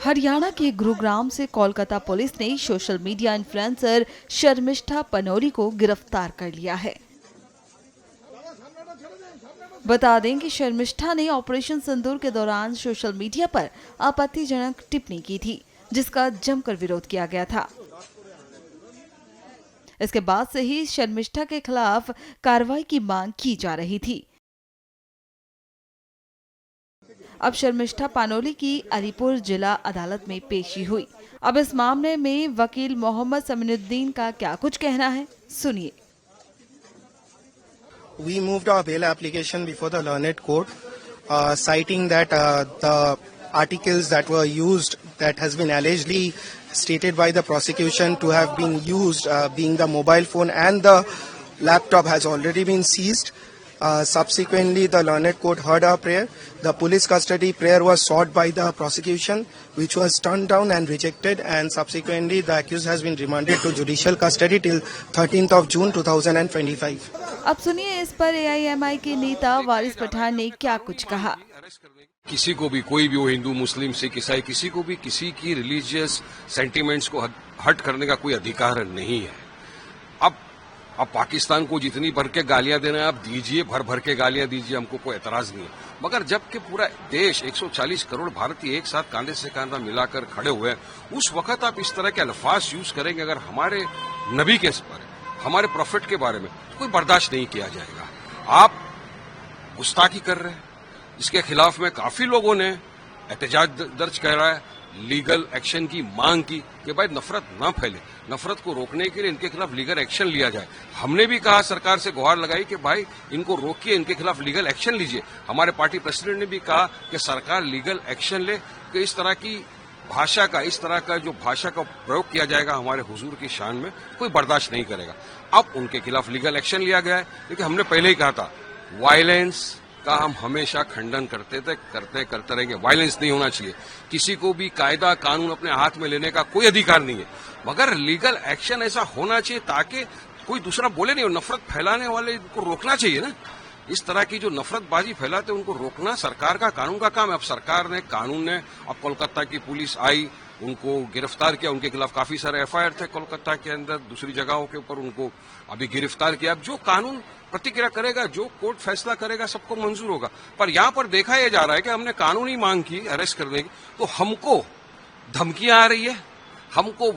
हरियाणा के गुरुग्राम से कोलकाता पुलिस ने सोशल मीडिया इन्फ्लुएंसर शर्मिष्ठा पनोरी को गिरफ्तार कर लिया है। बता दें कि शर्मिष्ठा ने ऑपरेशन सिंदूर के दौरान सोशल मीडिया पर आपत्तिजनक टिप्पणी की थी, जिसका जमकर विरोध किया गया था। इसके बाद से ही शर्मिष्ठा के खिलाफ कार्रवाई की मांग की जा रही थी। अब शर्मिष्ठा पानोली की अलीपुर जिला अदालत में पेशी हुई। अब इस मामले में वकील मोहम्मद समीनुद्दीन का क्या कुछ कहना है, सुनिए। We moved our bail application before the learned court, citing that the articles that were used, that has been allegedly stated by the prosecution to have been used, being the mobile phone and the laptop, has already been seized. Subsequently, the learned court heard our prayer. The police custody prayer was sought by the prosecution, which was turned down and rejected, and subsequently the accused has been remanded to judicial custody till 13th of June 2025. अब सुनिए इस पर एआईएमआई के नेता वारिस पठान ने क्या कुछ कहा। किसी को भी, कोई भी हो, हिंदू, मुस्लिम, सिख, ईसाई, किसी को भी किसी की रिलीजियस सेंटिमेंट्स को हर्ट करने का कोई अधिकार नहीं है। अब पाकिस्तान को जितनी भर के गालियां देना है आप दीजिए, भर भर के गालियां दीजिए, हमको कोई एतराज नहीं है। मगर जबकि पूरा देश 140 करोड़ भारतीय एक साथ कांधे से कांधा मिलाकर खड़े हुए हैं, उस वक्त आप इस तरह के अल्फाज यूज करेंगे अगर हमारे नबी के बारे, हमारे प्रॉफिट के बारे में, तो कोई बर्दाश्त नहीं किया जाएगा। आप गुस्ताखी कर रहे हैं, इसके खिलाफ में काफी लोगों ने एहतजाज दर्ज करा है, लीगल एक्शन की मांग की कि भाई नफरत ना फैले, नफरत को रोकने के लिए इनके खिलाफ लीगल एक्शन लिया जाए। हमने भी कहा, सरकार से गुहार लगाई कि भाई इनको रोकिए, इनके खिलाफ लीगल एक्शन लीजिए। हमारे पार्टी प्रेसिडेंट ने भी कहा कि सरकार लीगल एक्शन ले, कि इस तरह की भाषा का, इस तरह का जो भाषा का प्रयोग किया जाएगा हमारे हुजूर की शान में, कोई बर्दाश्त नहीं करेगा। अब उनके खिलाफ लीगल एक्शन लिया गया है, लेकिन हमने पहले ही कहा था वायलेंस का हम हमेशा खंडन करते रहेंगे। वायलेंस नहीं होना चाहिए, किसी को भी कायदा कानून अपने हाथ में लेने का कोई अधिकार नहीं है, मगर लीगल एक्शन ऐसा होना चाहिए ताकि कोई दूसरा बोले नहीं। और नफरत फैलाने वाले को रोकना चाहिए ना, इस तरह की जो नफरतबाजी फैलाते उनको रोकना सरकार का, कानून का काम है। अब सरकार ने, कानून ने, अब कोलकाता की पुलिस आई, उनको गिरफ्तार किया, उनके खिलाफ काफी सारे एफआईआर थे कोलकाता के अंदर, दूसरी जगहों के ऊपर, उनको अभी गिरफ्तार किया। अब जो कानून प्रतिक्रिया करेगा, जो कोर्ट फैसला करेगा, सबको मंजूर होगा। पर यहां पर देखा यह जा रहा है कि हमने कानूनी मांग की अरेस्ट करने की, तो हमको धमकियां आ रही है, हमको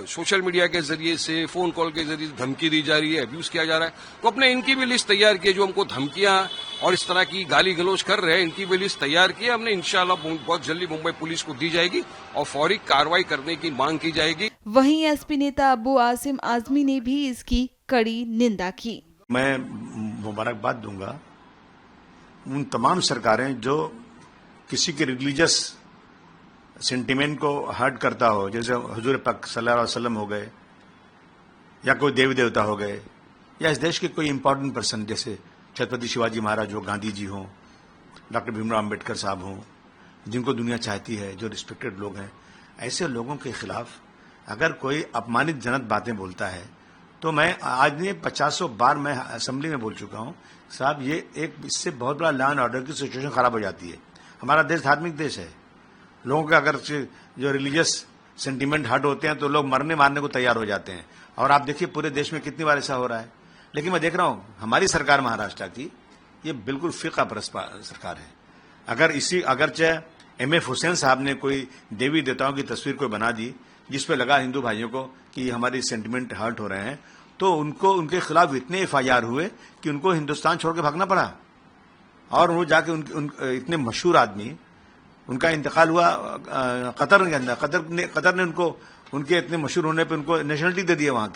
सोशल मीडिया के जरिए से, फोन कॉल के जरिए धमकी दी जा रही है, अब्यूज किया जा रहा है। तो अपने इनकी भी लिस्ट तैयार की है, जो हमको धमकियां और इस तरह की गाली गलौज कर रहे हैं, इनकी भी लिस्ट तैयार की है हमने। इंशाल्लाह बहुत जल्दी मुंबई पुलिस को दी जाएगी और फौरी कार्रवाई करने की मांग की जाएगी। वहीं एसपी नेता अबू आसिम आजमी ने भी इसकी कड़ी निंदा की। मैं मुबारकबाद दूंगा उन तमाम सरकारें जो किसी के रिलीजियस सेंटिमेंट को हर्ट करता हो, जैसे हुजूर पाक सल्लल्लाहु अलैहि वसल्लम हो गए, या कोई देवी देवता हो गए, या इस देश के कोई इंपॉर्टेंट पर्सन जैसे छत्रपति शिवाजी महाराज हो, गांधी जी हों, डॉक्टर भीमराव अम्बेडकर साहब हों, जिनको दुनिया चाहती है, जो रिस्पेक्टेड लोग हैं, ऐसे लोगों के खिलाफ अगर कोई अपमानित जनक बातें बोलता है, तो मैं आज नहीं 50 बार मैं असेंबली में बोल चुका हूं साहब, ये एक इससे बहुत बड़ा लॉ एंड ऑर्डर की सिचुएशन खराब हो जाती है। हमारा देश धार्मिक देश है, लोगों का अगर जो रिलीजियस सेंटीमेंट हर्ट होते हैं तो लोग मरने मारने को तैयार हो जाते हैं। और आप देखिए पूरे देश में कितनी बार ऐसा हो रहा है। लेकिन मैं देख रहा हूं हमारी सरकार महाराष्ट्र की, ये बिल्कुल फिक़ा परस्त सरकार है। अगर चाहे MF हुसैन साहब ने कोई देवी देवताओं की तस्वीर कोई बना दी जिसपे लगा हिंदू भाइयों को कि हमारी सेंटिमेंट हर्ट हो रहे हैं, तो उनके खिलाफ इतने FIR हुए कि उनको हिंदुस्तान छोड़ के भागना पड़ा। और वो जाके इतने मशहूर आदमी, उनका इंतकाल हुआ कतर के अंदर, कतर ने उनको, उनके इतने मशहूर होने पे उनको नेशनलिटी दे दिया वहां की।